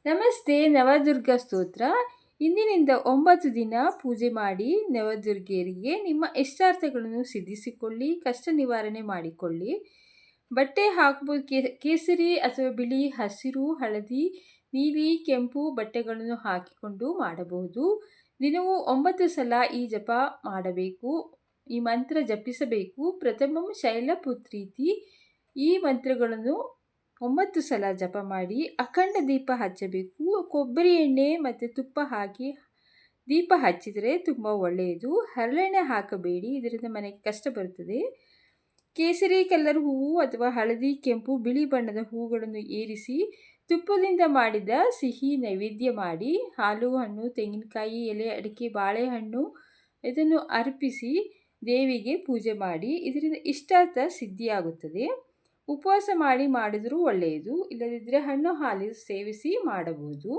ನಮಸ್ತೆ ನವದುರ್ಗ ಸ್ತೋತ್ರ. ಇಂದಿನಿಂದ 9 ದಿನ ಪೂಜೆ ಮಾಡಿ ನವದುರ್ಗೆಯರಿಗೆ ನಿಮ್ಮ ಇಷ್ಟಾರ್ಥಗಳನ್ನು ಸಿದ್ಧಿಸಿಕೊಳ್ಳಿ, ಕಷ್ಟ ನಿವಾರಣೆ ಮಾಡಿಕೊಳ್ಳಿ. ಬಟ್ಟೆ ಹಾಕಬಹುದು, ಕೇಸರಿ ಅಥವಾ ಬಿಳಿ, ಹಸಿರು, ಹಳದಿ, ನೀಲಿ, ಕೆಂಪು ಬಟ್ಟೆಗಳನ್ನು ಹಾಕಿಕೊಂಡು ಮಾಡಬಹುದು. ದಿನವೂ 9 ಸಲ ಈ ಜಪ ಮಾಡಬೇಕು. ಈ ಮಂತ್ರ ಜಪಿಸಬೇಕು. ಪ್ರಥಮಂ ಶೈಲಪುತ್ರೀತಿ. ಈ ಮಂತ್ರಗಳನ್ನು 9 ಸಲ ಜಪ ಮಾಡಿ ಅಖಂಡ ದೀಪ ಹಚ್ಚಬೇಕು. ಕೊಬ್ಬರಿ ಎಣ್ಣೆ ಮತ್ತು ತುಪ್ಪ ಹಾಕಿ ದೀಪ ಹಚ್ಚಿದರೆ ತುಂಬ ಒಳ್ಳೆಯದು. ಹರಳೆಣ್ಣೆ ಹಾಕಬೇಡಿ, ಇದರಿಂದ ಮನೆಗೆ ಕಷ್ಟ ಬರುತ್ತದೆ. ಕೇಸರಿ ಕಲರ್ ಹೂವು ಅಥವಾ ಹಳದಿ, ಕೆಂಪು, ಬಿಳಿ ಬಣ್ಣದ ಹೂಗಳನ್ನು ಏರಿಸಿ ತುಪ್ಪದಿಂದ ಮಾಡಿದ ಸಿಹಿ ನೈವೇದ್ಯ ಮಾಡಿ ಹಾಲು, ಹಣ್ಣು, ತೆಂಗಿನಕಾಯಿ, ಎಲೆ, ಅಡಿಕೆ, ಬಾಳೆಹಣ್ಣು ಇದನ್ನು ಅರ್ಪಿಸಿ ದೇವಿಗೆ ಪೂಜೆ ಮಾಡಿ. ಇದರಿಂದ ಇಷ್ಟಾರ್ಥ ಸಿದ್ಧಿಯಾಗುತ್ತದೆ. ಉಪವಾಸ ಮಾಡಿದರೂ ಒಳ್ಳೆಯದು. ಇಲ್ಲದಿದ್ದರೆ ಹಣ್ಣು ಹಾಲು ಸೇವಿಸಿ ಮಾಡಬಹುದು.